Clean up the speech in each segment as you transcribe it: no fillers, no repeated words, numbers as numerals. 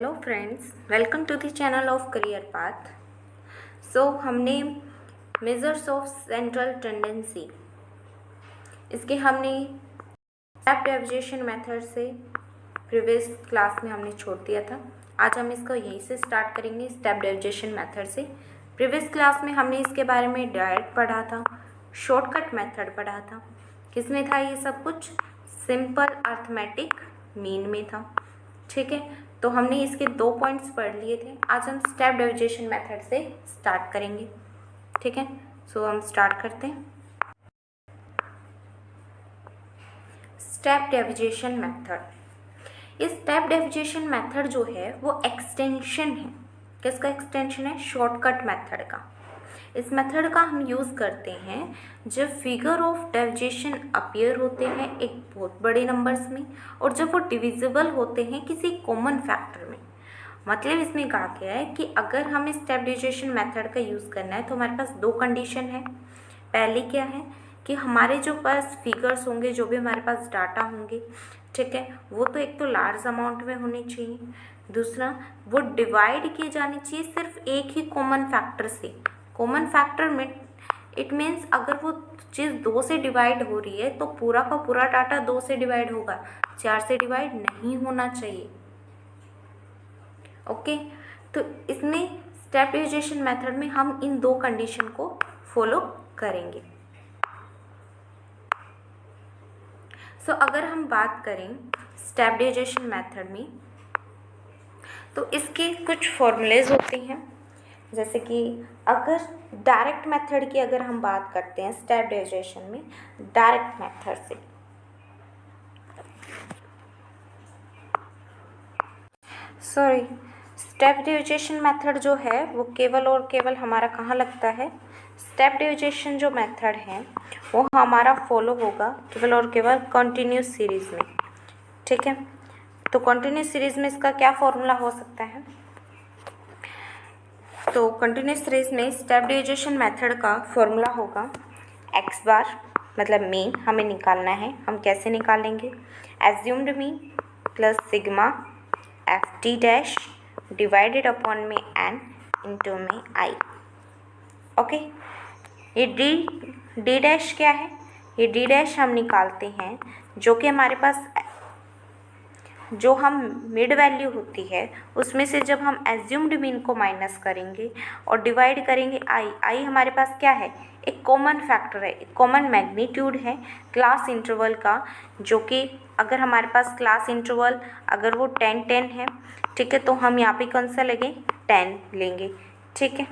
Hello friends, welcome to the channel of career path. हमने measures of central tendency इसके हमने step deviation method से previous class में हमने छोड़ दिया था। आज हम इसको यहीं से स्टार्ट करेंगे, स्टेप डेविएशन मेथड से। प्रीवियस क्लास में हमने इसके बारे में डायरेक्ट पढ़ा था, शॉर्टकट मेथड पढ़ा था। किसमें था ये सब कुछ? सिंपल अर्थमेटिक मीन में था। ठीक है, तो हमने इसके 2 पॉइंट्स पढ़ लिए थे। आज हम स्टेप डेविएशन मेथड से स्टार्ट करेंगे। ठीक है, हम स्टार्ट करते हैं। स्टेप डेविएशन मेथड, इस स्टेप डेविएशन मेथड जो है वो एक्सटेंशन है। किसका एक्सटेंशन है? शॉर्टकट मेथड का। इस मेथड का हम यूज़ करते हैं जब फिगर ऑफ डेविएशन अपीयर होते हैं एक बहुत बड़े नंबर्स में, और जब वो डिविजिबल होते हैं किसी कॉमन फैक्टर में। मतलब इसमें कहा गया है कि अगर हमें स्टेप डेविएशन मेथड का यूज़ करना है तो हमारे पास 2 कंडीशन है। पहली क्या है कि हमारे जो पास फिगर्स होंगे, जो भी हमारे पास डाटा होंगे, ठीक है, वो तो एक तो लार्ज अमाउंट में होने चाहिए। दूसरा, वो डिवाइड किए जाने चाहिए सिर्फ एक ही कॉमन फैक्टर से। कॉमन फैक्टर में इट मीन्स अगर वो चीज़ 2 से डिवाइड हो रही है तो पूरा का पूरा डाटा 2 से डिवाइड होगा, 4 से डिवाइड नहीं होना चाहिए। ओके, तो इसमें स्टेप डेविएशन मेथड में हम इन 2 कंडीशन को फॉलो करेंगे। अगर हम बात करें स्टेप डेविएशन मेथड में, तो इसके कुछ फॉर्मूलेज होते हैं। जैसे कि अगर डायरेक्ट मेथड की अगर हम बात करते हैं स्टेप डेविएशन में, डायरेक्ट मेथड से स्टेप डेविएशन मेथड जो है वो केवल और केवल हमारा कहाँ लगता है? स्टेप डेविएशन जो मेथड है वो हमारा फॉलो होगा केवल और केवल कंटिन्यूस सीरीज में। ठीक है, तो कंटिन्यूस सीरीज में इसका क्या फॉर्मूला हो सकता है? तो कंटिन्यूस सीरीज में स्टेप डेविएशन मेथड का फॉर्मूला होगा एक्स बार, मतलब मीन हमें निकालना है। हम कैसे निकालेंगे? Assumed mean plus sigma F T dash divided upon में एन इंटू में आई। ओके, ये डी डैश क्या है? ये डी डैश हम निकालते हैं जो कि हमारे पास जो हम मिड वैल्यू होती है उसमें से जब हम एज्यूम्ड मीन को माइनस करेंगे और डिवाइड करेंगे आई हमारे पास क्या है? एक कॉमन फैक्टर है, एक कॉमन मैग्नीट्यूड है क्लास इंटरवल का, जो कि अगर हमारे पास क्लास इंटरवल अगर वो 10 है, ठीक है, तो हम यहाँ पे कौन सा लेंगे? 10 लेंगे। ठीक है,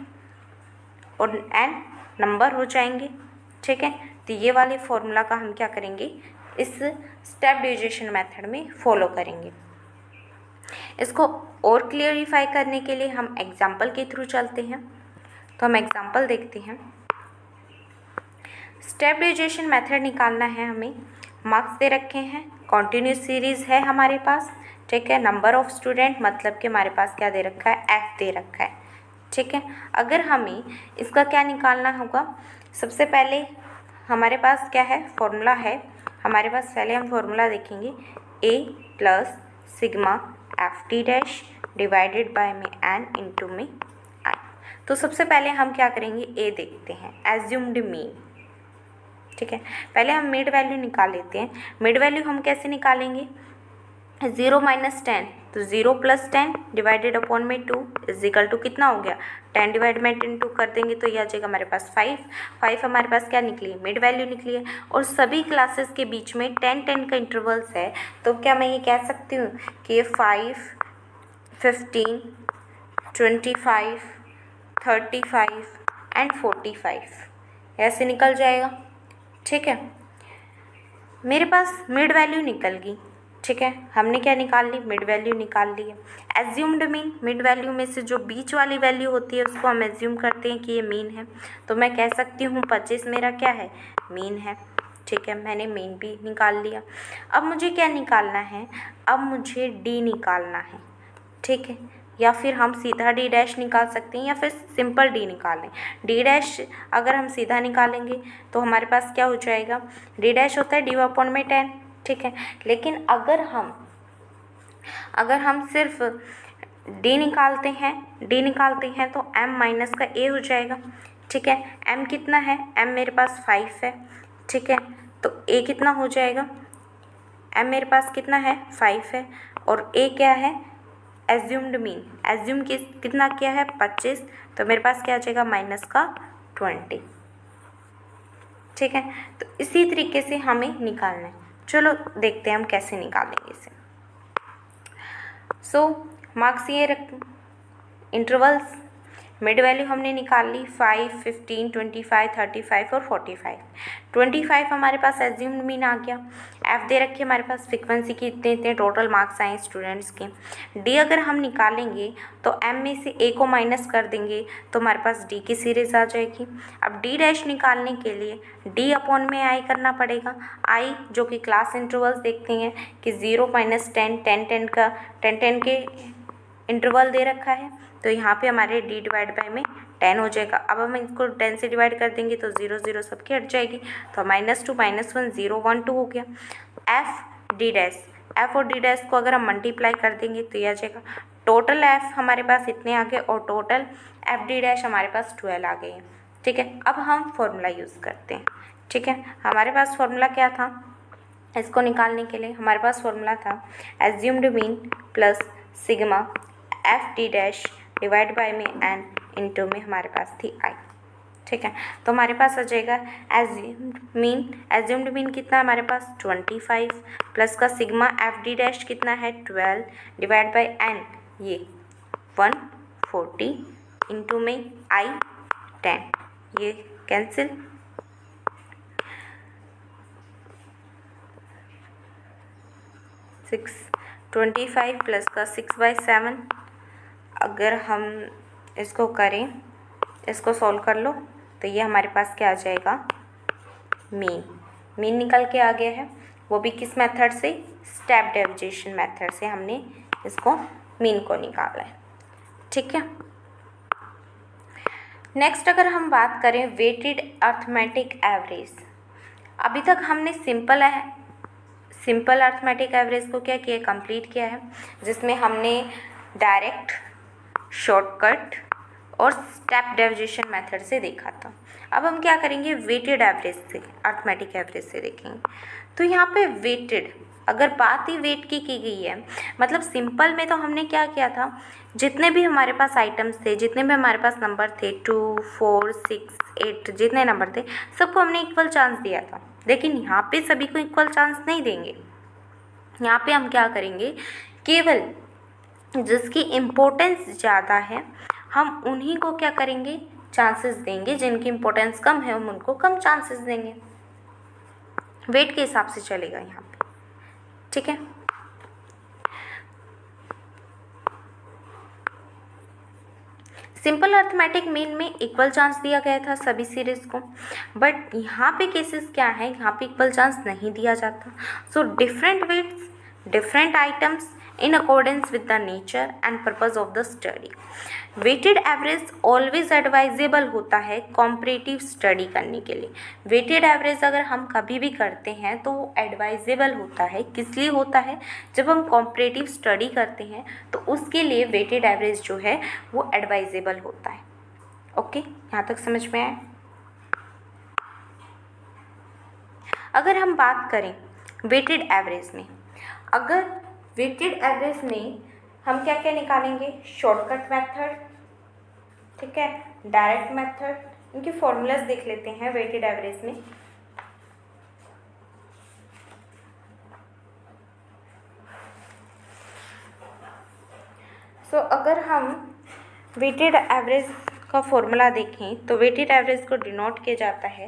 और एन नंबर हो जाएंगे। ठीक है, तो ये वाले फॉर्मूला का हम क्या करेंगे? इस स्टेप डेविएशन मेथड में फॉलो करेंगे। इसको और क्लियरिफाई करने के लिए हम एग्जाम्पल के थ्रू चलते हैं। तो हम एग्जाम्पल देखते हैं। स्टेप डेविएशन मेथड निकालना है हमें। मार्क्स दे रखे हैं, कॉन्टिन्यूस सीरीज है हमारे पास। ठीक है, नंबर ऑफ स्टूडेंट मतलब कि हमारे पास क्या दे रखा है? एफ दे रखा है। ठीक है, अगर हमें इसका क्या निकालना होगा? सबसे पहले हमारे पास क्या है? फॉर्मूला है हमारे पास। पहले हम फॉर्मूला देखेंगे, A plus sigma F T dash divided by में एन इंटू में आई। तो सबसे पहले हम क्या करेंगे? ए देखते हैं, एज्यूम्ड मीन। ठीक है, पहले हम मिड वैल्यू निकाल लेते हैं। मिड वैल्यू हम कैसे निकालेंगे? 0 माइनस 10, तो 0 प्लस 10 डिवाइडेड अपॉन में 2 इज इक्वल टू कितना हो गया? 10 डिवाइड में 2 कर देंगे तो ये आ जाएगा हमारे पास 5 हमारे पास क्या निकली है? मिड वैल्यू निकली है। और सभी क्लासेस के बीच में 10 का इंटरवल्स है, तो क्या मैं ये कह सकती हूँ कि ये 5, 15, 25, 35 एंड 45 ऐसे निकल जाएगा। ठीक है, मेरे पास मिड वैल्यू निकल गई। ठीक है, हमने क्या निकाल ली? मिड वैल्यू निकाल ली है। एज्यूम्ड मीन, मिड वैल्यू में से जो बीच वाली वैल्यू होती है उसको हम एज्यूम करते हैं कि ये मीन है, तो मैं कह सकती हूँ 25 मेरा क्या है? मीन है। ठीक है, मैंने मीन भी निकाल लिया। अब मुझे क्या निकालना है? अब मुझे डी निकालना है। ठीक है, या फिर हम सीधा डी डैश निकाल सकते हैं या फिर सिंपल डी निकालें। डी डैश अगर हम सीधा निकालेंगे तो हमारे पास क्या हो जाएगा? डी डैश होता है डी अपॉन में 10। ठीक है, लेकिन अगर हम सिर्फ डी निकालते हैं तो m माइनस का a हो जाएगा। ठीक है, m कितना है, m मेरे पास 5 है। ठीक है, तो a कितना हो जाएगा, m मेरे पास कितना है 5 है, और a क्या है, एज्यूम्ड मीन, एज्यूम कितना क्या है 25, तो मेरे पास क्या आ जाएगा माइनस का 20। ठीक है, तो इसी तरीके से हमें निकालना है। चलो देखते हैं हम कैसे निकालेंगे इसे। सो मार्क्स ये रख, इंटरवल्स, मिड वैल्यू हमने निकाल ली 5, 15, 25, 35 और 45। 25 हमारे पास एज्यूम्ड मीन आ गया। एफ दे रखी हमारे पास फ्रीक्वेंसी की, इतने इतने टोटल मार्क्स आए स्टूडेंट्स के। डी अगर हम निकालेंगे तो एम में से ए को माइनस कर देंगे तो हमारे पास डी की सीरीज आ जाएगी। अब डी डैश निकालने के लिए डी अपॉन में आई करना पड़ेगा। आई जो कि क्लास इंटरवल्स देखते हैं कि 0, -10, 10, 10 का 10, 10 के इंटरवल दे रखा है, तो यहाँ पे हमारे d डिवाइड बाय में 10 हो जाएगा। अब हम इसको 10 से डिवाइड कर देंगे तो 0, 0 सबकी हट जाएगी, तो -2, -1, 0, 1, 2 हो गया। एफ डी डैश, एफ और डी डैश को अगर हम मल्टीप्लाई कर देंगे तो ये आ जाएगा। टोटल एफ हमारे पास इतने आ गए और टोटल एफ डी डैश हमारे पास 12 आ गए हैं। ठीक है, अब हम फॉर्मूला यूज़ करते हैं। ठीक है, हमारे पास फॉर्मूला क्या था, इसको निकालने के लिए हमारे पास फॉर्मूला था assumed mean plus sigma F D dash divide by में एन इंटू में हमारे पास थी आई। ठीक है, तो हमारे पास आ जाएगा एज्यूम्ड मीन कितना हमारे पास 25 प्लस का सिग्मा एफ डी डैश कितना है 12 डिवाइड बाय एन ये 140 इंटू में आई 10, ये कैंसिल। सिक्स 25 प्लस का 6/7, अगर हम इसको करें, इसको सॉल्व कर लो तो ये हमारे पास क्या आ जाएगा, मीन निकल के आ गया है। वो भी किस मेथड से, स्टेप डेविएशन मेथड से हमने इसको मीन को निकाला है। ठीक है, नेक्स्ट अगर हम बात करें वेटेड अर्थमेटिक एवरेज, अभी तक हमने सिंपल अर्थमेटिक एवरेज को क्या किया, कंप्लीट किया है, जिसमें हमने डायरेक्ट, शॉर्टकट और स्टेप डेविएशन मेथड से देखा था। अब हम क्या करेंगे, वेटेड एवरेज से, अर्थमेटिक एवरेज से देखेंगे। तो यहाँ पे वेटेड, अगर बात ही वेट की गई है, मतलब सिंपल में तो हमने क्या किया था, जितने भी हमारे पास आइटम्स थे, जितने भी हमारे पास नंबर थे 2, 4, 6, 8 जितने नंबर थे सबको हमने इक्वल चांस दिया था। लेकिन यहाँ पे सभी को इक्वल चांस नहीं देंगे। यहाँ पे हम क्या करेंगे, केवल जिसकी इम्पोर्टेंस ज़्यादा है हम उन्हीं को क्या करेंगे, चांसेस देंगे। जिनकी इम्पोर्टेंस कम है हम उनको कम चांसेस देंगे। वेट के हिसाब से चलेगा यहाँ पे। ठीक है, सिंपल अर्थमेटिक मीन में इक्वल चांस दिया गया था सभी सीरीज को, बट यहाँ पे केसेस क्या है, यहाँ पे इक्वल चांस नहीं दिया जाता। So different weights, different items in accordance with the nature and purpose of the study. Weighted average always advisable होता है कॉम्परेटिव स्टडी करने के लिए। वेटेड एवरेज अगर हम कभी भी करते हैं तो वो एडवाइजेबल होता है, किस लिए होता है, जब हम कॉम्परेटिव स्टडी करते हैं तो उसके लिए वेटेड एवरेज जो है वो एडवाइजेबल होता है। ओके, यहाँ तक समझ में आया। अगर हम बात करें वेटेड एवरेज में, अगर वेटेड एवरेज में हम क्या क्या निकालेंगे, शॉर्टकट मेथड, ठीक है, डायरेक्ट मेथड, इनके फॉर्मूलाज देख लेते हैं वेटेड एवरेज में। सो अगर हम वेटेड एवरेज का फॉर्मूला देखें तो वेटेड एवरेज को डिनोट किया जाता है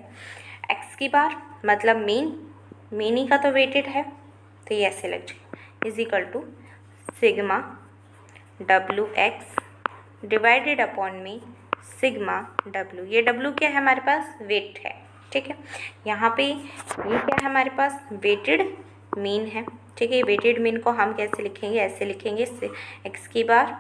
एक्स की बार, मतलब मीन ही का तो वेटेड है, तो ये ऐसे लग जाए, is equal to sigma WX divided upon में सिग्मा W। ये W क्या है हमारे पास, वेट है। ठीक है, यहाँ पे ये क्या है हमारे पास, वेटेड मीन है। ठीक है, वेटेड मीन को हम कैसे लिखेंगे, ऐसे लिखेंगे, एक्स की बार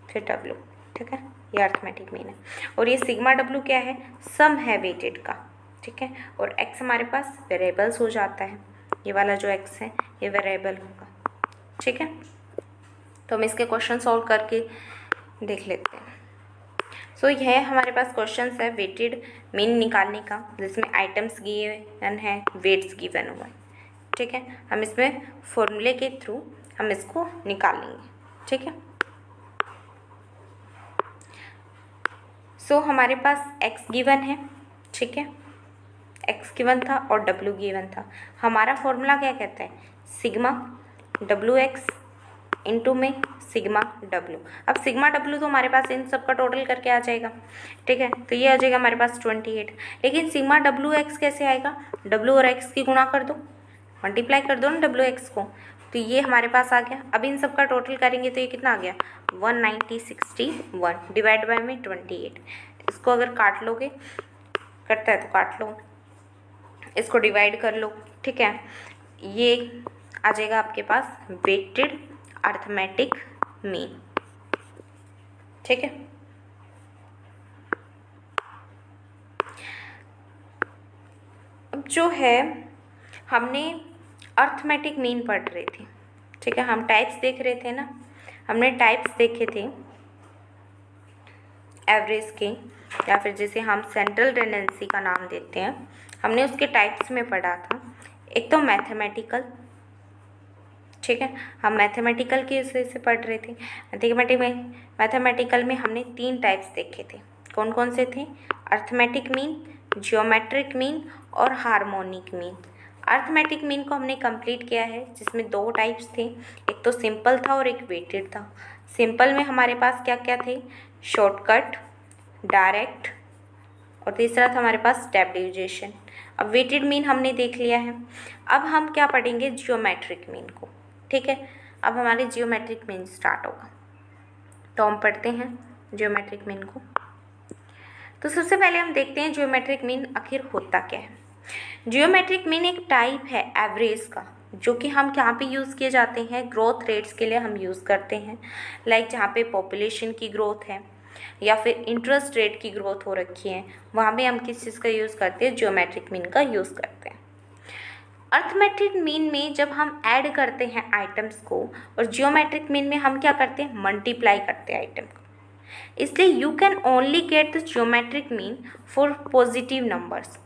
फिर W। ठीक है, ये अर्थमेटिक मीन है। और ये सिग्मा W क्या है, सम है वेटेड का। ठीक है, और x हमारे पास वेरिएबल्स हो जाता है, ये वाला जो x है ये वेरिएबल होगा। ठीक है, तो हम इसके क्वेश्चन सॉल्व करके देख लेते हैं। सो यह हमारे पास क्वेश्चन है वेटेड मीन निकालने का, जिसमें आइटम्स गिवन है, वेट्स गिवन हुआ है। ठीक है, हम इसमें फॉर्मूले के थ्रू हम इसको निकालेंगे। ठीक है, सो हमारे पास x गिवन है। ठीक है, x गिवन था और w गिवन था। हमारा फॉर्मूला क्या कहता है, सिग्मा WX इंटू में सिग्मा W। अब सिग्मा W तो हमारे पास इन सब का टोटल करके आ जाएगा। ठीक है, तो ये आ जाएगा हमारे पास 28। लेकिन सिग्मा WX कैसे आएगा, W और X की गुणा कर दो, मल्टीप्लाई कर दो ना WX को, तो ये हमारे पास आ गया। अब इन सब का टोटल करेंगे तो ये कितना आ गया 19061 डिवाइड बाय में 28। इसको अगर काट लोगे, कटता है तो काट लो, इसको डिवाइड कर लो। ठीक है, ये आ जाएगा आपके पास वेटेड अर्थमेटिक मीन। ठीक है, अब जो है हमने अर्थमेटिक मीन पढ़ रहे थे। ठीक है, हम टाइप्स देख रहे थे ना, हमने टाइप्स देखे थे एवरेज के, या फिर जिसे हम सेंट्रल टेंडेंसी का नाम देते हैं, हमने उसके टाइप्स में पढ़ा था। एक तो मैथमेटिकल, ठीक है, हम मैथमेटिकल की वजह से पढ़ रहे थे। मैथमेटिकल में हमने 3 टाइप्स देखे थे। कौन कौन से थे, अर्थमेटिक मीन, जियोमेट्रिक मीन और हार्मोनिक मीन। अर्थमेटिक मीन को हमने कंप्लीट किया है, जिसमें 2 टाइप्स थे, एक तो सिंपल था और एक वेटेड था। सिंपल में हमारे पास क्या क्या थे, शॉर्टकट, डायरेक्ट, और तीसरा था हमारे पास स्टेप डिविजेशन। अब वेटेड मीन हमने देख लिया है, अब हम क्या पढ़ेंगे, जियोमेट्रिक मीन को। ठीक है, अब हमारे जियोमेट्रिक मीन स्टार्ट होगा, तो हम पढ़ते हैं जियोमेट्रिक मीन को। तो सबसे पहले हम देखते हैं जियोमेट्रिक मीन आखिर होता क्या है। जियोमेट्रिक मीन एक टाइप है एवरेज का, जो कि हम यहाँ पे यूज़ किए जाते हैं, ग्रोथ रेट्स के लिए हम यूज़ करते हैं। लाइक जहाँ पे पॉपुलेशन की ग्रोथ है या फिर इंटरेस्ट रेट की ग्रोथ हो रखी है, वहाँ पे हम किस चीज़ का यूज़ करते हैं, जियोमेट्रिक मीन का यूज़ करते हैं। अर्थमेटिक मीन में जब हम ऐड करते हैं आइटम्स को, और जियोमेट्रिक मीन में हम क्या करते हैं, मल्टीप्लाई करते हैं आइटम को। इसलिए you can only get the geometric mean for positive numbers,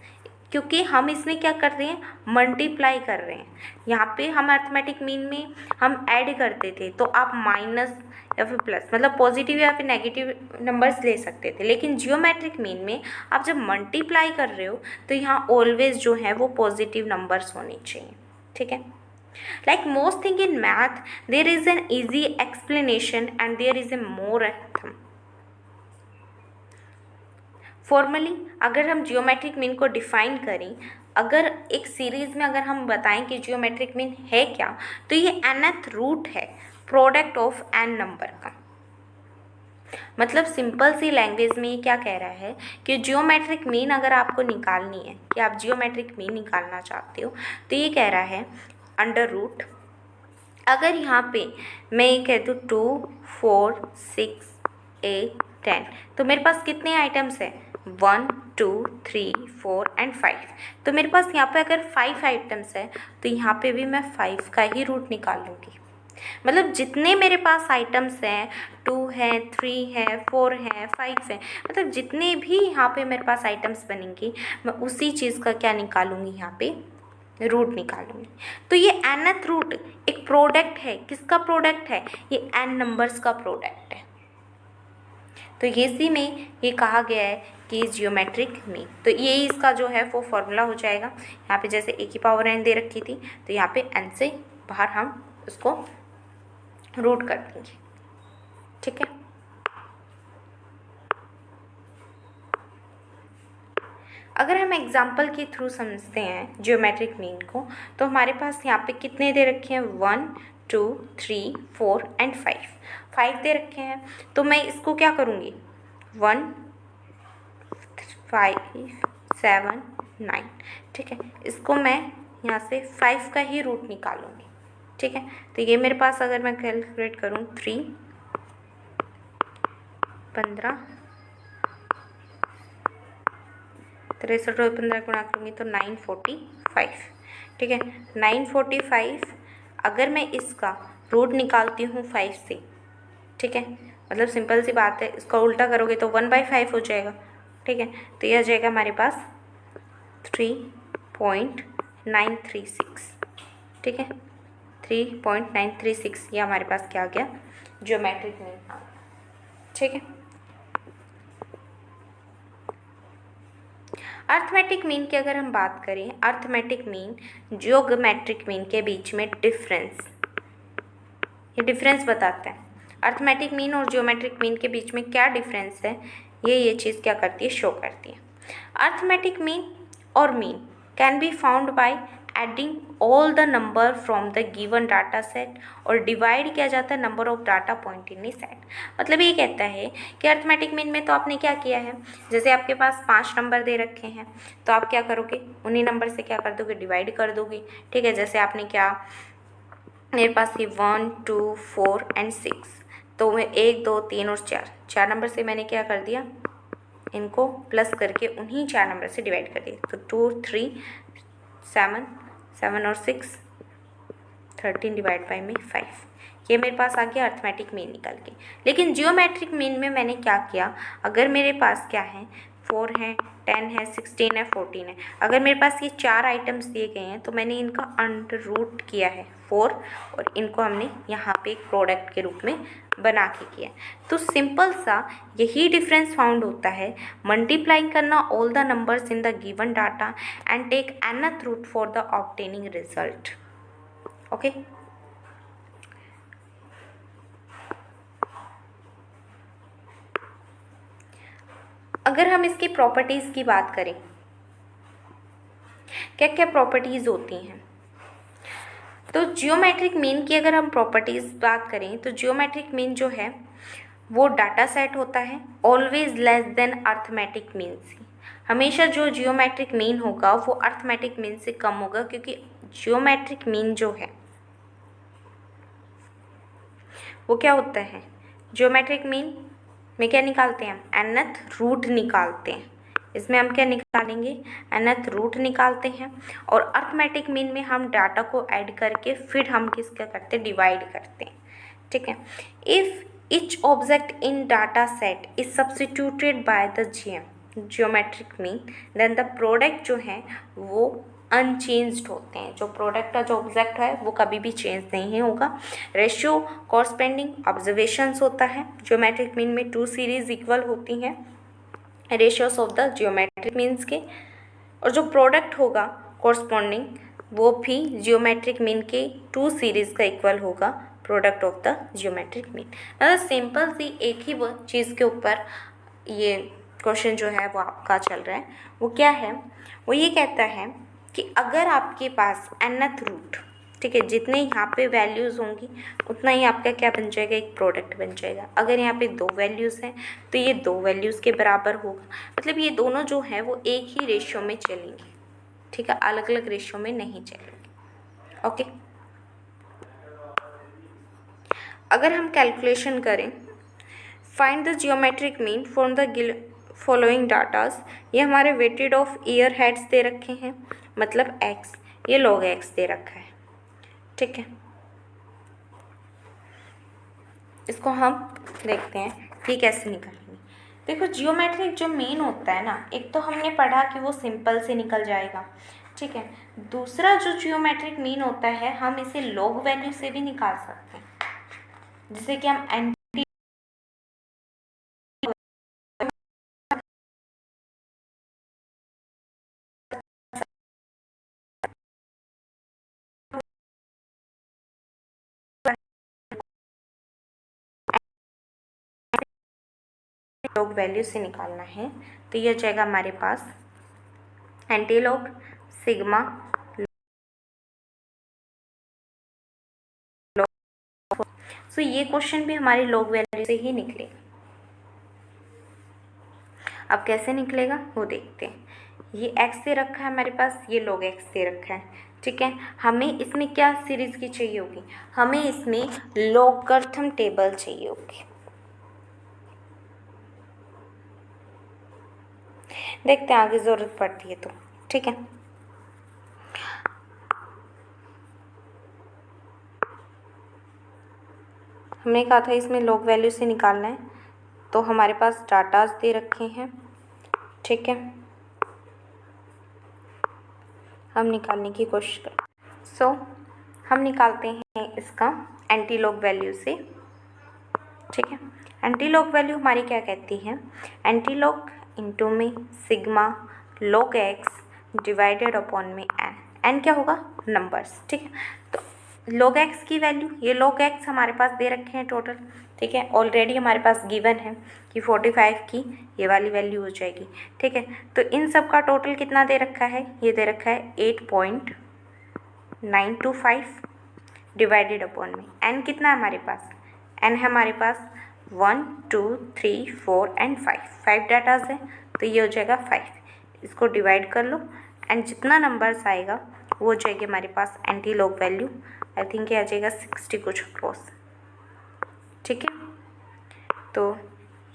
क्योंकि हम इसमें क्या कर रहे हैं, मल्टीप्लाई कर रहे हैं। यहाँ पे हम अर्थमेटिक मीन में हम ऐड करते थे, तो आप माइनस या फिर प्लस, मतलब पॉजिटिव या फिर नेगेटिव नंबर्स ले सकते थे। लेकिन जियोमेट्रिक मीन में आप जब मल्टीप्लाई कर रहे हो, तो यहाँ ऑलवेज जो है वो पॉजिटिव नंबर्स होने चाहिए। ठीक है, like most thing in math, there is an easy explanation and there is a more rhythm. Formally अगर हम जियोमेट्रिक मीन को डिफाइन करें, अगर एक सीरीज में अगर हम बताएं कि जियोमेट्रिक मीन है क्या, तो ये nth रूट है प्रोडक्ट ऑफ n नंबर का। मतलब सिंपल सी लैंग्वेज में ये क्या कह रहा है कि जियोमेट्रिक मीन अगर आपको निकालनी है, कि आप जियोमेट्रिक मीन निकालना चाहते हो, तो ये कह रहा है अंडर रूट, अगर यहाँ पे मैं ये कह दूँ 2, 4, 6, 8, 10, तो मेरे पास कितने आइटम्स हैं, 1, 2, 3, 4 एंड 5। तो मेरे पास यहाँ पे अगर 5 आइटम्स है, तो यहाँ पे भी मैं 5 का ही रूट निकाल लूँगी। मतलब जितने मेरे पास आइटम्स हैं, 2 हैं, 3 हैं, 4 हैं, 5 हैं, मतलब जितने भी यहाँ पे मेरे पास आइटम्स बनेंगी, मैं उसी चीज़ का क्या निकालूंगी, यहाँ पे रूट निकालूंगी। तो ये nth रूट एक प्रोडक्ट है, किसका प्रोडक्ट है, ये n नंबर्स का प्रोडक्ट है। तो इसी में ये कहा गया है कि जियोमेट्रिक मीन, तो ये इसका जो है वो फॉर्मूला हो जाएगा। यहाँ पे जैसे a की पावर n दे रखी थी, तो यहाँ पे n से बाहर हम उसको रूट कर देंगे। ठीक है, अगर हम एग्जाम्पल के थ्रू समझते हैं जियोमेट्रिक मीन को, तो हमारे पास यहाँ पे कितने दे रखे हैं, 1, 2, 3, 4 एंड 5 दे रखे हैं। तो मैं इसको क्या करूँगी, 1, 5, 7, 9, ठीक है, इसको मैं यहाँ से 5 का ही रूट निकालूंगी। ठीक है, तो ये मेरे पास अगर मैं कैलकुलेट करूँ 3, 15, 63 और 15 गुणा करूँगी तो 945। ठीक है, 945 अगर मैं इसका रूट निकालती हूँ 5 से, ठीक है, मतलब सिंपल सी बात है, इसका उल्टा करोगे तो 1/5 हो जाएगा। ठीक है, तो यह आ जाएगा हमारे पास 3.936। ठीक है, 3.936 ये हमारे पास क्या आ गया, ज्योमेट्रिक मीन आ गया। ठीक है, अर्थमेटिक मीन की अगर हम बात करें, अर्थमेटिक मीन ज्योमेट्रिक मीन के बीच में डिफरेंस, ये डिफरेंस बताता है। अर्थमेटिक मीन और ज्योमेट्रिक मीन के बीच में क्या डिफरेंस है, ये चीज़ क्या करती है, शो करती है। अर्थमेटिक मीन और mean can be found by adding all the number from the given data set, और डिवाइड किया जाता है number of data point in set. मतलब ये कहता है कि अर्थमेटिक मीन में तो आपने क्या किया है, जैसे आपके पास 5 नंबर दे रखे हैं, तो आप क्या करोगे, उन्हीं नंबर से क्या कर दोगे, डिवाइड कर दोगे। ठीक है, जैसे आपने क्या, मेरे पास ये 1 2 4 एंड 6, तो मैं 1 2 3 और 4 नंबर से मैंने क्या कर दिया, इनको प्लस करके उन्हीं 4 नंबर से डिवाइड कर दिया। तो 2 3 7 7 और 6 13 डिवाइड बाई में 5, ये मेरे पास आ गया अर्थमेटिक मीन निकल के। लेकिन जियोमेट्रिक मीन में मैंने क्या किया, अगर मेरे पास क्या है, 4 है, 10 है, 16 है, 14 है, अगर मेरे पास ये 4 आइटम्स दिए गए हैं तो मैंने इनका अंडर रूट किया है 4, और इनको हमने यहाँ पे एक प्रोडक्ट के रूप में बना के किया। तो सिंपल सा यही डिफरेंस फाउंड होता है, मल्टीप्लाइंग करना all the numbers in the given data and take nth root for the obtaining result. Okay, अगर हम इसकी प्रॉपर्टीज़ की बात करें, क्या क्या प्रॉपर्टीज़ होती हैं, तो जियोमेट्रिक मीन की अगर हम प्रॉपर्टीज़ बात करें तो जियोमेट्रिक मीन जो है वो डाटा सेट होता है, always less than arithmetic mean से। हमेशा जो जियोमेट्रिक मीन होगा वो अर्थमेटिक मीन से कम होगा, क्योंकि जियोमेट्रिक मीन जो है वो क्या होता है, जियोमेट्रिक मीन में क्या निकालते हैं हम, nth रूट निकालते हैं। इसमें हम क्या निकालेंगे, nth रूट निकालते हैं। और अर्थमेटिक मीन में हम डाटा को ऐड करके फिर हम किसका करते हैं, डिवाइड करते हैं। ठीक है, if each object in data set is substituted by the geometric mean, then the product जो है वो अनचेंज्ड होते हैं। जो प्रोडक्ट का जो ऑब्जेक्ट है वो कभी भी चेंज नहीं होगा। रेशियो कॉरस्पेंडिंग ऑब्जर्वेशंस होता है, ज्योमेट्रिक मीन में 2 सीरीज इक्वल होती हैं, ratios of the geometric means के, और जो प्रोडक्ट होगा कॉरस्पॉन्डिंग वो भी जियोमेट्रिक मीन के 2 सीरीज का इक्वल होगा, product of the geometric mean. मतलब सिंपल सी एक ही वो चीज़ के ऊपर ये क्वेश्चन जो है वो आपका चल रहा है। वो क्या है, वो ये कहता है कि अगर आपके पास nth रूट, ठीक है, जितने यहाँ पे वैल्यूज़ होंगी उतना ही आपका क्या बन जाएगा, एक प्रोडक्ट बन जाएगा। अगर यहाँ पे 2 वैल्यूज़ हैं तो ये 2 वैल्यूज़ के बराबर होगा, मतलब ये दोनों जो हैं वो एक ही रेशियो में चलेंगे। ठीक है, अलग अलग रेशियो में नहीं चलेंगे। ओके, अगर हम कैलकुलेशन करें, find the geometric mean from the following datas, ये हमारे वेटेड ऑफ ईयर हेड्स दे रखे हैं, मतलब x, ये log x दे रखा है। ठीक है, इसको हम देखते हैं कि कैसे निकालेंगे। देखो, जियोमेट्रिक जो मीन होता है ना, एक तो हमने पढ़ा कि वो सिंपल से निकल जाएगा। ठीक है, दूसरा जो जियोमेट्रिक मीन होता है हम इसे log वैल्यू से भी निकाल सकते हैं, जिसे कि हम एंटी log वैल्यू से निकालना है। तो ये जाएगा हमारे पास एंटी लॉग सिग्मा। सो ये क्वेश्चन भी हमारे log वैल्यू से ही निकलेगा। अब कैसे निकलेगा वो देखते हैं। ये x दे रखा है हमारे पास, ये log x दे रखा है। ठीक है, हमें इसमें क्या सीरीज की चाहिए होगी, हमें इसमें लॉगरिथम टेबल चाहिए होगी। देखते हैं आगे ज़रूरत पड़ती है तो। ठीक है, हमने कहा था इसमें लॉग वैल्यू से निकालना है, तो हमारे पास डाटाज दे रखे हैं, ठीक है। हम निकालने की कोशिश करें। हम निकालते हैं इसका एंटी लॉग वैल्यू से, ठीक है। एंटी लॉग वैल्यू हमारी क्या कहती है, एंटी लॉग इंटू में sigma log x divided upon में एन क्या होगा, नंबर्स, ठीक है। तो log x की वैल्यू, ये log x हमारे पास दे रखे हैं टोटल, ठीक है। ऑलरेडी हमारे पास गिवन है कि 45 की ये वाली वैल्यू हो जाएगी, ठीक है। तो इन सब का टोटल कितना दे रखा है, ये दे रखा है 8.925 डिवाइडेड अपॉन में n कितना है हमारे पास, n है हमारे पास 1 2 3 4 एंड 5 डाटाज है, तो ये हो जाएगा 5। इसको डिवाइड कर लो एंड जितना नंबर्स आएगा वो हो जाएगी हमारे पास antilog value, I think ये आ जाएगा 60 कुछ क्रॉस, ठीक है। तो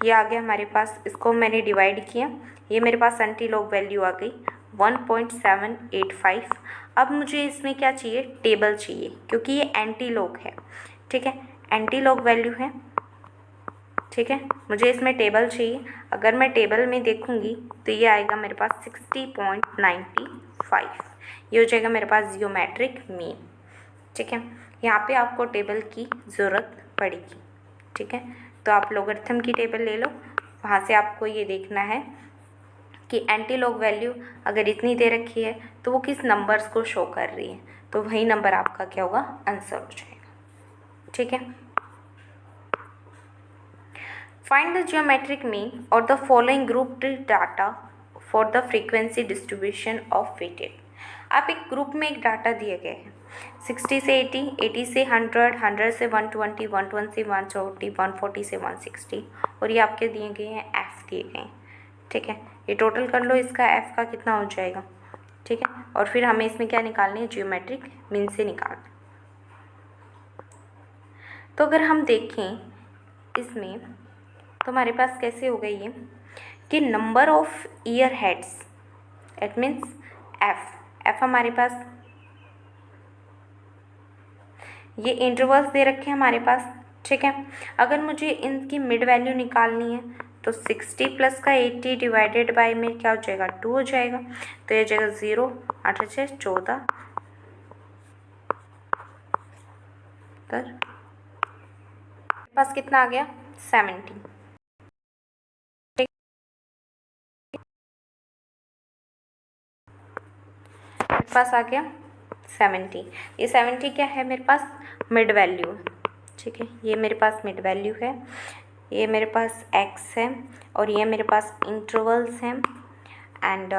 ये आ गया हमारे पास, इसको मैंने डिवाइड किया, ये मेरे पास एंटी लॉग वैल्यू आ गई 1.785। अब मुझे इसमें क्या चाहिए, टेबल चाहिए, क्योंकि ये एंटी लॉग है, ठीक है, एंटी लॉग वैल्यू है, ठीक है। मुझे इसमें टेबल चाहिए, अगर मैं टेबल में देखूंगी तो ये आएगा मेरे पास 60.95, ये हो जाएगा मेरे पास जियोमेट्रिक मीन, ठीक है। यहाँ पे आपको टेबल की ज़रूरत पड़ेगी, ठीक है। तो आप लोगरिथम की टेबल ले लो, वहाँ से आपको ये देखना है कि एंटी लॉग वैल्यू अगर इतनी दे रखी है तो वो किस नंबर्स को शो कर रही है, तो वही नंबर आपका क्या होगा, आंसर हो जाएगा, ठीक है। फाइंड द जियोमेट्रिक मीन और the following group data for the frequency distribution of weighted. आप एक ग्रुप में एक डाटा दिए गए हैं 60 से 80, 80 से 100, 100 से 120, 120 से 140, 140 से 160, और ये आपके दिए गए हैं एफ़ दिए गए हैं, ठीक है। ये टोटल कर लो, इसका एफ़ का कितना हो जाएगा, ठीक है। और फिर हमें इसमें क्या निकालनी है, जियोमेट्रिक मीन से निकालना। तो अगर हम देखें इसमें तो हमारे पास कैसे हो गई ये कि number of year heads, it means F हमारे पास, ये इंटरवल्स दे रखे हैं हमारे पास, ठीक है। अगर मुझे इनकी मिड वैल्यू निकालनी है तो 60 प्लस का 80 डिवाइडेड बाय में क्या हो जाएगा, 2 हो जाएगा, तो ये जाएगा 0, 8 6 14 पास कितना आ गया, 70, मेरे पास आ गया 70। ये 70 क्या है मेरे पास, मिड वैल्यू, ठीक है। ये मेरे पास मिड वैल्यू है, ये मेरे पास x है और ये मेरे पास इंटरवल्स हैं एंड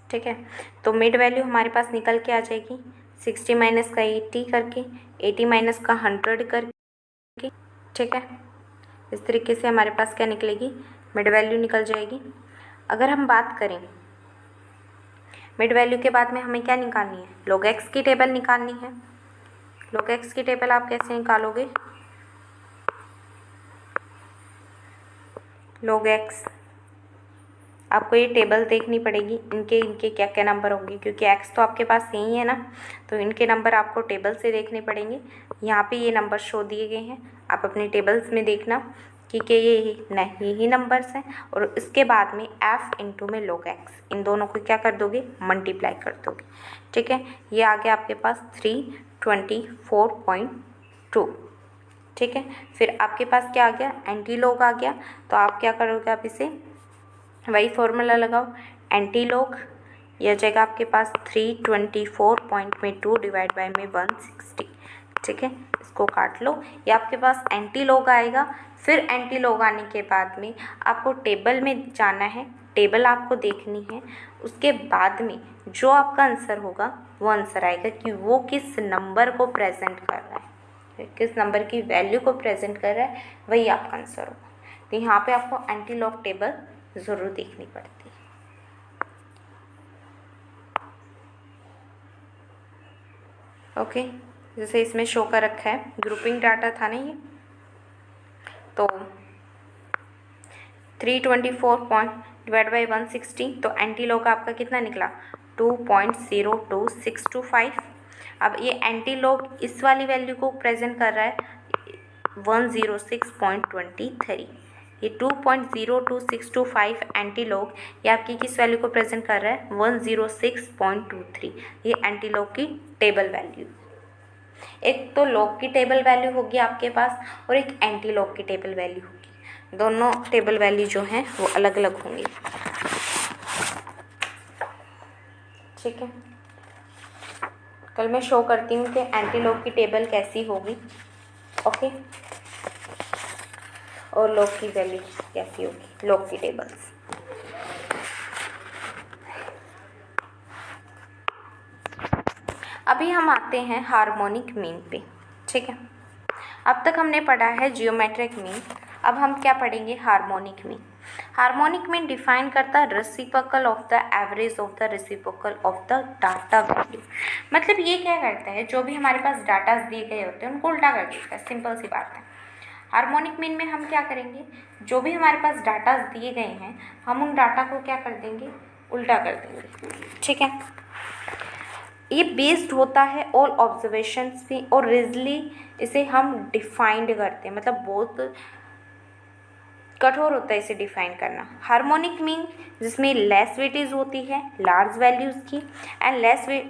ठीक है। तो मिड वैल्यू हमारे पास निकल के आ जाएगी 60 माइनस का 80 करके, 80 माइनस का 100 करके, ठीक है। इस तरीके से हमारे पास क्या निकलेगी, मिड वैल्यू निकल जाएगी। अगर हम बात करें मिड वैल्यू के बाद में हमें क्या निकालनी है, log x की टेबल निकालनी है। log x की टेबल आप कैसे निकालोगे, log x आपको ये टेबल देखनी पड़ेगी, इनके क्या क्या नंबर होंगे, क्योंकि x तो आपके पास यही है ना, तो इनके नंबर आपको टेबल से देखने पड़ेंगे। यहाँ पे ये नंबर शो दिए गए हैं, आप अपनी टेबल्स में देखना कि यही नंबर्स हैं, और उसके बाद में f इंटू में log x, इन दोनों को क्या कर दोगे, मल्टीप्लाई कर दोगे, ठीक है। ये आ गया आपके पास 324.2, ठीक है। फिर आपके पास क्या आ गया, एंटी लॉग आ गया, तो आप क्या करोगे, आप इसे वही फॉर्मूला लगाओ, एंटी लॉग यह जाएगा आपके पास 324.2 डिवाइड बाय में 160, ठीक है। इसको काट लो, ये आपके पास एंटी लॉग आएगा। फिर एंटी लॉग आने के बाद में आपको टेबल में जाना है, टेबल आपको देखनी है, उसके बाद में जो आपका आंसर होगा वो आंसर आएगा कि वो किस नंबर को प्रेजेंट कर रहा है, किस नंबर की वैल्यू को प्रेजेंट कर रहा है, वही आपका आंसर होगा। तो यहाँ पे आपको एंटी लॉग टेबल ज़रूर देखनी पड़ती है। ओके, जैसे इसमें शो कर रखा है, ग्रुपिंग डाटा था ना ये, तो 324 पॉइंट डिवाइड बाई 160, तो एंटी लॉग आपका कितना निकला 2.02625। अब ये एंटी लॉग इस वाली वैल्यू को प्रेजेंट कर रहा है 106.23, ये 2.02625 एंटी लॉग ये आपकी किस वैल्यू को प्रेजेंट कर रहा है 106.23, ये एंटी लॉग की टेबल वैल्यू। एक तो लॉग की टेबल वैल्यू होगी आपके पास और एक एंटी लॉग की टेबल वैल्यू होगी, दोनों टेबल वैल्यू जो हैं वो अलग अलग होंगी। ठीक है, कल मैं शो करती हूँ कि एंटी लॉग की टेबल कैसी होगी, ओके, और लॉग की वैल्यू कैसी होगी, लॉग की टेबल्स। अभी हम आते हैं हार्मोनिक मीन पे। ठीक है, अब तक हमने पढ़ा है जियोमेट्रिक मीन, अब हम क्या पढ़ेंगे, harmonic mean. Harmonic mean define करता है reciprocal of the average of the reciprocal of the data value. मतलब ये क्या करता है, जो भी हमारे पास डाटा दिए गए होते हैं उनको उल्टा कर देता है, सिंपल सी बात है। हार्मोनिक मीन में हम क्या करेंगे, जो भी हमारे पास डाटा दिए गए हैं हम उन डाटा को क्या कर देंगे, उल्टा कर देंगे। ठीक है, ये बेस्ड होता है ऑल ऑब्जर्वेशंस पे और रिजली इसे हम डिफाइंड करते हैं, मतलब बहुत कठोर होता है इसे डिफाइन करना। हार्मोनिक मीन जिसमें लेस वेटेज होती है लार्ज वैल्यूज़ की एंड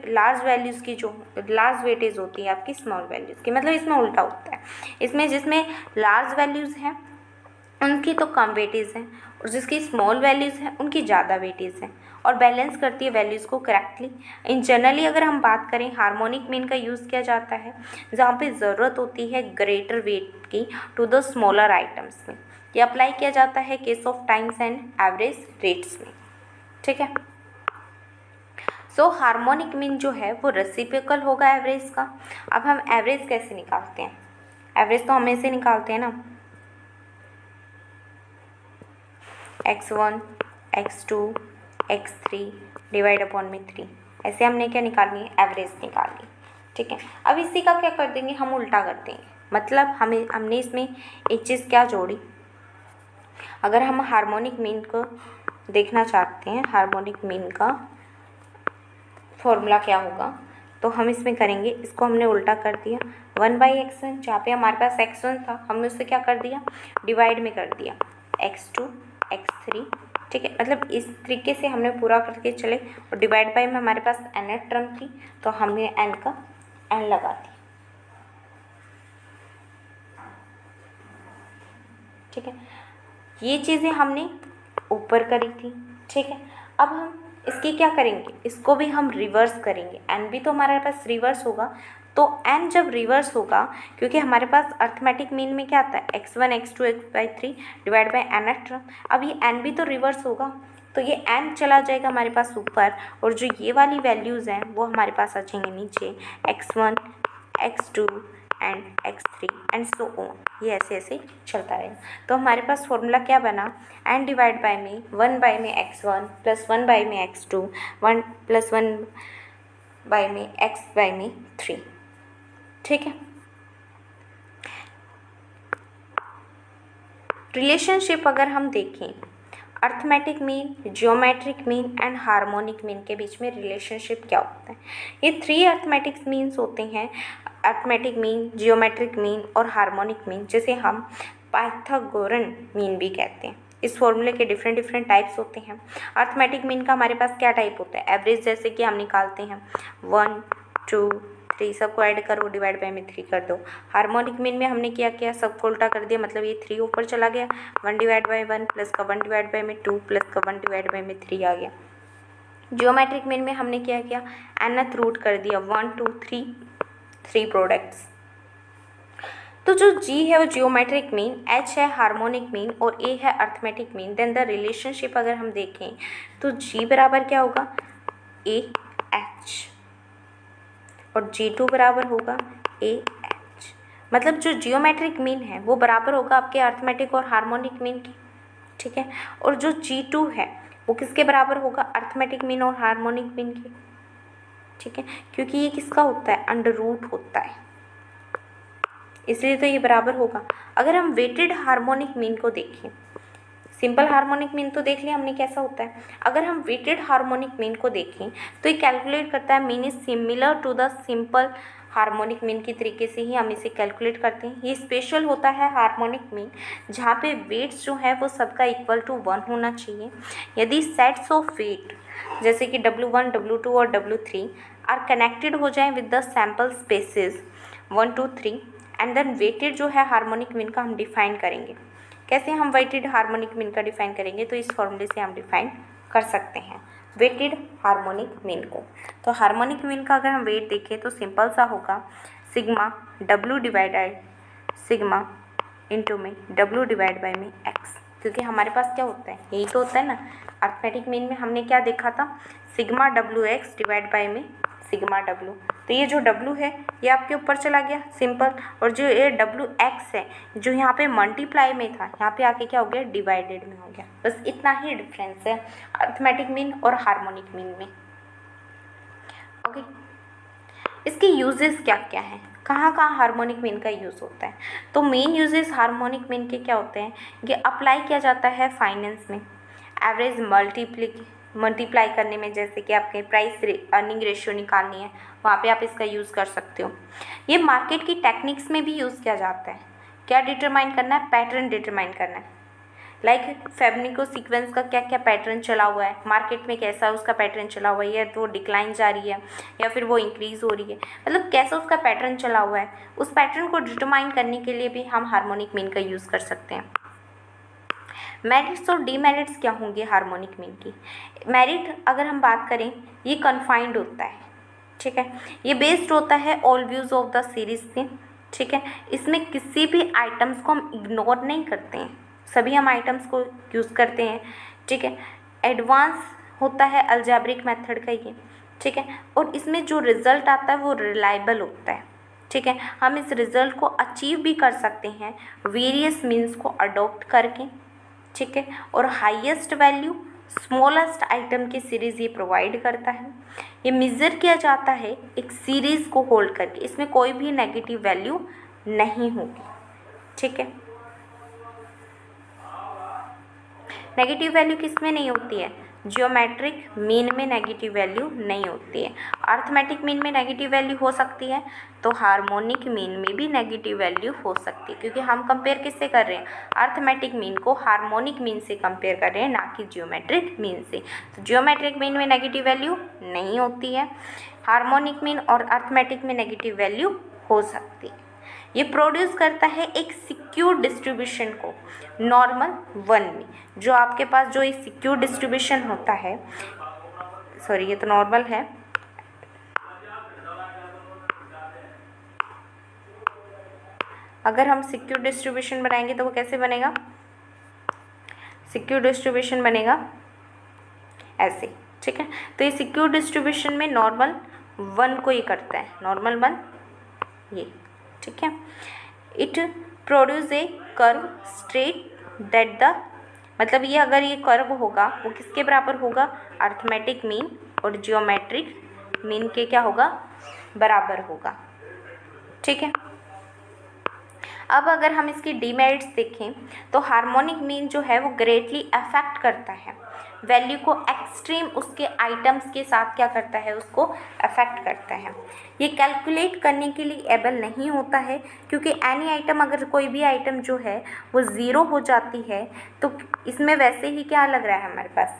लार्ज वैल्यूज़ की जो लार्ज वेटेज होती है आपकी स्मॉल वैल्यूज़ की, मतलब इसमें उल्टा होता है। इसमें जिसमें लार्ज वैल्यूज़ हैं उनकी तो कम वेटेज है और जिसकी स्मॉल वैल्यूज़ हैं उनकी ज़्यादा वेटेज है और बैलेंस करती है वैल्यूज़ को करेक्टली। इन जनरली अगर हम बात करें हार्मोनिक मीन का यूज़ किया जाता है जहाँ पे ज़रूरत होती है ग्रेटर वेट की टू द स्मॉलर आइटम्स में। ये अप्लाई किया जाता है case of times and average rates में। ठीक है, सो हार्मोनिक मीन जो है वो रेसिप्रोकल होगा एवरेज का। अब हम एवरेज कैसे निकालते हैं, एवरेज तो हम ऐसे निकालते हैं ना, x1 x2 x3 divide upon में 3, ऐसे हमने क्या निकालनी है, एवरेज निकालनी। ठीक है, अब इसी का क्या कर देंगे, हम उल्टा कर देंगे। मतलब हमने इसमें एक चीज़ क्या जोड़ी, अगर हम हार्मोनिक मीन को देखना चाहते हैं, हार्मोनिक मीन का फॉर्मूला क्या होगा, तो हम इसमें करेंगे, इसको हमने उल्टा कर दिया 1/x1, जहाँ पे हमारे पास x1 था हमने उससे क्या कर दिया, डिवाइड में कर दिया x2 x3। ठीक है, मतलब इस तरीके से हमने पूरा करके चले और डिवाइड बाय में हमारे पास n टर्म थी तो हमने n का n लगा दी। ठीक है, ये चीज़ें हमने ऊपर करी थी। ठीक है, अब हम इसकी क्या करेंगे, इसको भी हम रिवर्स करेंगे, n भी तो हमारे पास रिवर्स होगा, तो n जब रिवर्स होगा, क्योंकि हमारे पास अर्थमेटिक मीन में क्या आता है x1 x2 x/3 divide by n term, अब ये n भी तो रिवर्स होगा तो ये n चला जाएगा हमारे पास ऊपर और जो ये वाली वैल्यूज़ हैं वो हमारे पास आ जाएंगे नीचे, x1 x2 and x3 and so on, ये ऐसे ऐसे चलता रहेगा। तो हमारे पास फॉर्मूला क्या बना, n डिवाइड बाय में 1 में x1 प्लस 1 में x2 1 प्लस 1 में x में 3। ठीक है, रिलेशनशिप अगर हम देखें arithmetic mean, geometric mean and harmonic mean के बीच में रिलेशनशिप क्या होता है, ये 3 अर्थमेटिक मीन्स होते हैं, अर्थमेटिक मीन, जियोमेट्रिक मीन और हार्मोनिक मीन, जिसे हम पाइथागोरन मीन भी कहते हैं। इस फॉर्मूले के डिफरेंट टाइप्स होते हैं। अर्थमेटिक मीन का हमारे पास क्या टाइप होता है, एवरेज, जैसे कि हम निकालते हैं 1 2 3 सबको ऐड करो डिवाइड बाय में 3 कर दो। हार्मोनिक मीन में हमने क्या किया, सबको उल्टा कर दिया, मतलब ये 3 ऊपर चला गया, 1 डिवाइड बाय 1 प्लस का 1 डिवाइड बाय में 2 प्लस का 1 डिवाइड बाय में 3 आ गया। जियोमेट्रिक मीन में हमने क्या किया, nth रूट कर दिया, 1 2 3 प्रोडक्ट्स। तो जो G है वो जियोमेट्रिक मीन, H है हार्मोनिक मीन और A है arithmetic mean. Then the relationship अगर हम देखें तो G बराबर क्या होगा, AH और G2 बराबर होगा AH। मतलब जो जियोमेट्रिक मीन है वो बराबर होगा आपके अर्थमेटिक और हार्मोनिक मीन की। ठीक है, और जो G2 है वो किसके बराबर होगा, अर्थमेटिक मीन और हार्मोनिक मीन के। ठीक है, क्योंकि ये किसका होता है, अंडर रूट होता है, इसलिए तो ये बराबर होगा। अगर हम वेटेड हार्मोनिक मीन को देखें, सिंपल हार्मोनिक मीन तो देख लिया हमने कैसा होता है। अगर हम वेटेड हार्मोनिक मीन को देखें तो ये कैलकुलेट करता है, mean is similar to the simple harmonic mean की तरीके से ही हम इसे कैलकुलेट करते हैं। ये स्पेशल होता है हार्मोनिक मीन, जहाँ पे वेट्स जो है वो सबका इक्वल टू 1 होना चाहिए। यदि सेट्स ऑफ वेट जैसे कि W1, W2 और W3 आर कनेक्टेड हो जाएं with the sample spaces 1, 2, 3 and then weighted जो है हार्मोनिक मीन का हम डिफाइन करेंगे। कैसे हम वेटेड हार्मोनिक मीन का डिफाइन करेंगे, तो इस फॉर्मूले से हम डिफाइन कर सकते हैं वेटेड हार्मोनिक मीन को। तो हार्मोनिक मीन का अगर हम वेट देखें तो सिंपल सा होगा sigma W divided sigma into में W डिवाइड बाई में x, क्योंकि हमारे पास क्या होता है, यही तो होता है ना। अर्थमेटिक मीन में हमने क्या देखा था, सिग्मा WX डिवाइड बाई में सिग्मा W। तो ये जो W है ये आपके ऊपर चला गया सिंपल, और जो ये WX है जो यहाँ पे मल्टीप्लाई में था यहाँ पे आके क्या हो गया, डिवाइडेड में हो गया। बस इतना ही डिफरेंस है अर्थमेटिक मीन और हार्मोनिक मीन में। ओके, इसके यूजेस क्या क्या हैं, कहाँ कहाँ हार्मोनिक मीन का यूज़ होता है। तो मेन यूजेस हार्मोनिक मीन के क्या होते हैं, ये अप्लाई किया जाता है फाइनेंस में, एवरेज मल्टीप्लाई करने में, जैसे कि आपके प्राइस अर्निंग रेशियो निकालनी है वहाँ पे आप इसका यूज़ कर सकते हो। ये मार्केट की टेक्निक्स में भी यूज़ किया जाता है। क्या डिटरमाइन करना है, पैटर्न डिटरमाइन करना है। लाइक फेबनिको सीक्वेंस का क्या क्या पैटर्न चला हुआ है मार्केट में, कैसा उसका पैटर्न चला हुआ है, या तो डिक्लाइन जा रही है या फिर वो इंक्रीज़ हो रही है, मतलब कैसा उसका पैटर्न चला हुआ है, उस पैटर्न को डिटरमाइन करने के लिए भी हम हार्मोनिक मीन का यूज़ कर सकते हैं। मेरिट्स और डीमेरिट्स क्या होंगे हार्मोनिक मीन की। मेरिट अगर हम बात करें, ये कन्फाइंड होता है, ठीक है, ये बेस्ड होता है all views of the series पे, ठीक है। इसमें किसी भी आइटम्स को हम इग्नोर नहीं करते हैं, सभी हम आइटम्स को यूज़ करते हैं, ठीक है। एडवांस होता है अलजेब्रिक मेथड का ये, ठीक है, और इसमें जो रिज़ल्ट आता है वो रिलायबल होता है, ठीक है। हम इस रिज़ल्ट को अचीव भी कर सकते हैं वेरियस मीन्स को अडॉप्ट करके, ठीक है, और हाईएस्ट वैल्यू स्मॉलेस्ट आइटम की सीरीज़ ये प्रोवाइड करता है। ये मेज़र किया जाता है एक सीरीज़ को होल्ड करके, इसमें कोई भी नेगेटिव वैल्यू नहीं होगी, ठीक है। नेगेटिव वैल्यू किस में नहीं होती है, जियोमेट्रिक मीन में नेगेटिव वैल्यू नहीं होती है। अर्थमेटिक मीन में नेगेटिव वैल्यू हो सकती है, तो हार्मोनिक मीन में भी नेगेटिव वैल्यू हो सकती है, क्योंकि हम कंपेयर किससे कर रहे हैं, अर्थमेटिक मीन को हार्मोनिक मीन से कंपेयर कर रहे हैं, ना कि जियोमेट्रिक मीन से। तो जियोमेट्रिक मीन में नेगेटिव वैल्यू नहीं होती है, हार्मोनिक मीन और अर्थमेटिक में नेगेटिव वैल्यू हो सकती है। ये प्रोड्यूस करता है एक सिक्योर डिस्ट्रीब्यूशन को नॉर्मल 1 में। जो आपके पास जो एक सिक्योर डिस्ट्रीब्यूशन होता है, सॉरी ये तो नॉर्मल है, अगर हम सिक्योर डिस्ट्रीब्यूशन बनाएंगे तो वो कैसे बनेगा, सिक्योर डिस्ट्रीब्यूशन बनेगा ऐसे, ठीक है। तो ये सिक्योर डिस्ट्रीब्यूशन में नॉर्मल 1 को ये करता है, नॉर्मल 1 ये, ठीक है। It produce a curve straight that the, मतलब ये अगर ये कर्व होगा वो किसके बराबर होगा, अर्थमेटिक मीन और जियोमेट्रिक मीन के क्या होगा, बराबर होगा, ठीक है। अब अगर हम इसकी डीमेरिट्स देखें तो हार्मोनिक मीन जो है वो ग्रेटली अफेक्ट करता है वैल्यू को, एक्सट्रीम उसके आइटम्स के साथ क्या करता है, उसको अफेक्ट करता है। ये कैलकुलेट करने के लिए एबल नहीं होता है, क्योंकि एनी आइटम, अगर कोई भी आइटम जो है वो ज़ीरो हो जाती है तो इसमें वैसे ही क्या लग रहा है हमारे पास,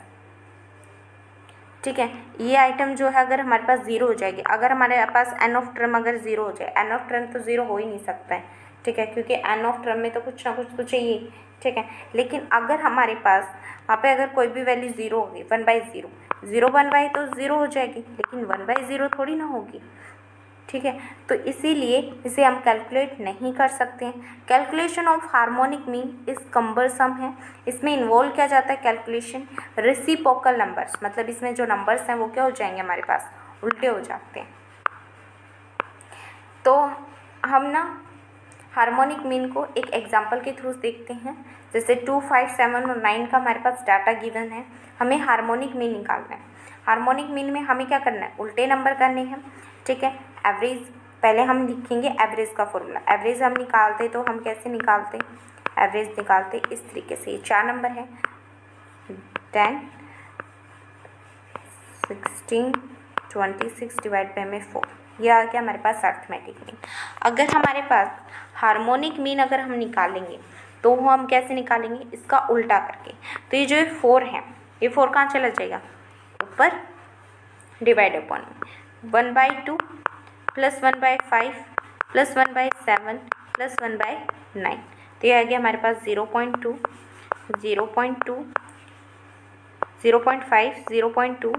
ठीक है। ये आइटम जो है अगर हमारे पास ज़ीरो हो जाएगी, अगर हमारे पास एन ऑफ टर्म अगर ज़ीरो हो जाए, एन ऑफ टर्म तो ज़ीरो हो ही नहीं सकता है, ठीक है, क्योंकि एन ऑफ टर्म में तो कुछ ना कुछ तो चाहिए, ठीक है। लेकिन अगर हमारे पास वहाँ पे अगर कोई भी वैल्यू ज़ीरो होगी, 1/0, 0 1 तो ज़ीरो हो जाएगी, लेकिन 1/0 थोड़ी ना होगी, ठीक है। तो इसीलिए इसे हम कैलकुलेट नहीं कर सकते हैं। कैलकुलेशन ऑफ हार्मोनिक मीन इस कम्बरसम है, इसमें इन्वॉल्व किया जाता है कैलकुलेशन रेसिप्रोकल नंबर्स, मतलब इसमें जो नंबर्स हैं वो क्या हो जाएंगे हमारे पास, उल्टे हो जाते हैं। तो हम ना हार्मोनिक मीन को एक एग्जांपल के थ्रू देखते हैं। जैसे 2, 5, 7 और 9 का हमारे पास डाटा गिवन है, हमें हार्मोनिक मीन निकालना है। हार्मोनिक मीन में हमें क्या करना है, उल्टे नंबर करने हैं, ठीक है। एवरेज पहले हम लिखेंगे एवरेज का फॉर्मूला, एवरेज हम निकालते तो हम कैसे निकालते, एवरेज निकालते इस तरीके से, ये 4 नंबर है, 10, 16, 26 डिवाइड बाई में 4, ये आ गया हमारे पास अर्थमेटिक मीन। अगर हमारे पास हार्मोनिक मीन अगर हम निकालेंगे तो वो हम कैसे निकालेंगे, इसका उल्टा करके। तो ये जो 4 है, ये 4 कहाँ चला जाएगा, ऊपर divide upon 1/2 plus 1/5 plus 1/7 plus 1/9, तो ये आ गया हमारे पास 0.2, 0.2, 0.5, 0.2,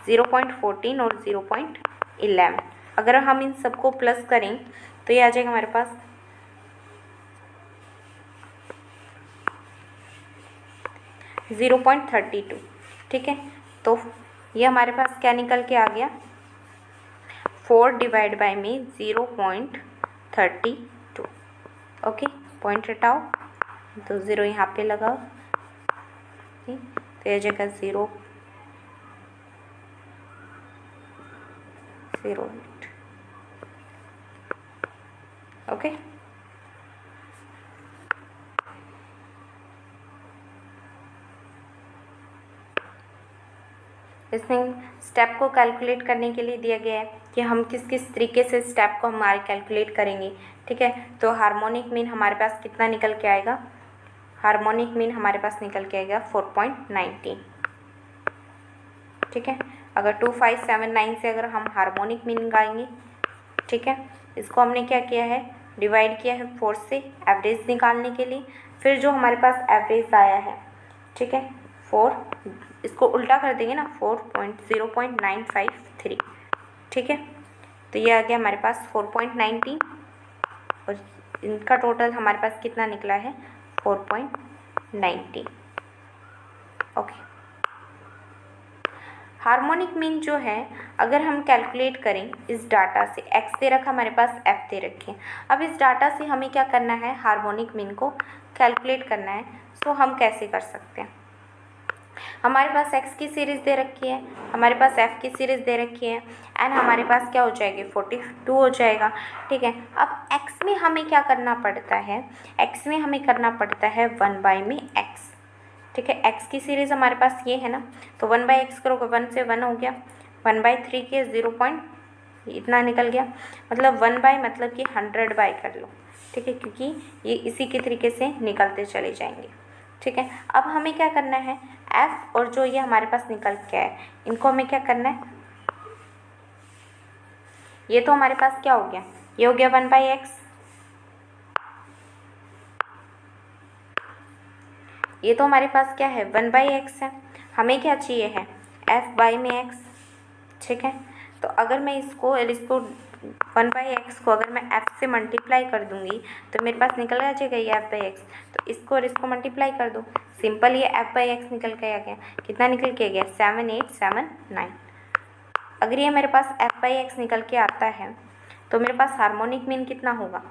0.14 और 0.11। अगर हम इन सबको प्लस करें तो ये आ जाएगा हमारे पास 0.32। ठीक है, तो ये हमारे पास क्या निकल के आ गया, 4 डिवाइड बाई में 0.32। ओके, पॉइंट हटाओ तो 0 यहाँ पे लगाओ, तो ये जगह 0, 0.8। ओके, इसमें स्टेप को कैलकुलेट करने के लिए दिया गया है कि हम किस किस तरीके से स्टेप को हमारे कैलकुलेट करेंगे। ठीक है, तो हार्मोनिक मीन हमारे पास कितना निकल के आएगा, हार्मोनिक मीन हमारे पास निकल के आएगा 4.19। ठीक है, अगर 2579 से अगर हम हार्मोनिक मीन निकालेंगे, ठीक है, इसको हमने क्या किया है, डिवाइड किया है 4 से एवरेज निकालने के लिए। फिर जो हमारे पास एवरेज आया है, ठीक है, 4, इसको उल्टा कर देंगे ना, 0.953। ठीक है, तो ये आ गया हमारे पास 4.19 और इनका टोटल हमारे पास कितना निकला है, 4.19। ओके, हार्मोनिक मीन जो है अगर हम कैलकुलेट करें इस डाटा से, x दे रखा हमारे पास, f दे रखे हैं। अब इस डाटा से हमें क्या करना है, हार्मोनिक मीन को कैलकुलेट करना है। तो हम कैसे कर सकते हैं, हमारे पास x की सीरीज़ दे रखी है, हमारे पास f की सीरीज़ दे रखी है, एंड हमारे पास क्या हो जाएगी, 42 हो जाएगा। ठीक है, अब x में हमें क्या करना पड़ता है, x में हमें करना पड़ता है 1 में x। ठीक है, x की सीरीज़ हमारे पास ये है ना, तो 1/x करोगे, 1 से 1 हो गया, 1/3 के 0 इतना निकल गया, मतलब 1 मतलब कि 100 कर लो। ठीक है, क्योंकि ये इसी के तरीके से निकलते चले जाएंगे। ठीक है, अब हमें क्या करना है, f और जो ये हमारे पास निकल के है, इनको हमें क्या करना है, ये तो हमारे पास क्या हो गया, ये हो गया 1/x, ये तो हमारे पास क्या है 1/x है, हमें क्या चाहिए है f में x। ठीक है, तो अगर मैं इसको 1/x को अगर मैं f से मल्टीप्लाई कर दूंगी तो मेरे पास निकल आ जाएगा ये f/x। तो इसको और इसको मल्टीप्लाई कर दो, सिंपल ये f/x निकल के आ गया, कितना निकल के आ गया, 7879। अगर ये मेरे पास f/x निकल के आता है तो मेरे पास हार्मोनिक मीन कितना होगा,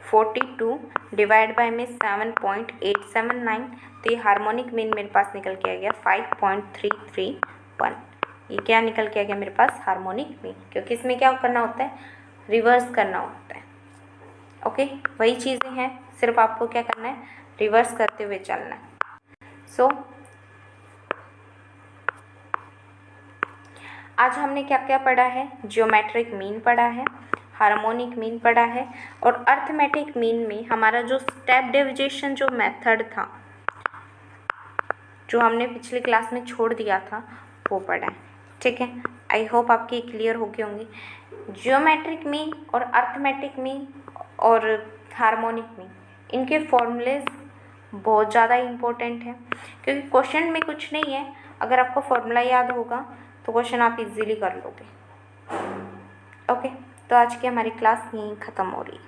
42 डिवाइड बाय में 7.879। तो ये हार्मोनिक मीन मेरे पास निकल के आ गया 5.331। ये क्या निकल के आ गया मेरे पास, हार्मोनिक मीन, क्योंकि इसमें क्या करना होता है, रिवर्स करना होता है। ओके, वही चीज़ें हैं, सिर्फ आपको क्या करना है, रिवर्स करते हुए चलना है। सो आज हमने क्या क्या पढ़ा है, जियोमेट्रिक मीन पढ़ा है, हार्मोनिक मीन पढ़ा है, और अर्थमेटिक मीन में हमारा जो स्टेप डेविएशन जो मेथड था, जो हमने पिछली क्लास में छोड़ दिया था, वो पढ़ा है। ठीक है, आई होप आपके क्लियर हो गए होंगे। जियोमेट्रिक मीन और अर्थमेटिक मीन और हार्मोनिक मीन, इनके फॉर्मूलेज बहुत ज़्यादा इम्पोर्टेंट है, क्योंकि क्वेश्चन में कुछ नहीं है, अगर आपको फॉर्मूला याद होगा तो क्वेश्चन आप इजीली कर लोगे। ओके, तो आज की हमारी क्लास यहीं ख़त्म हो रही है।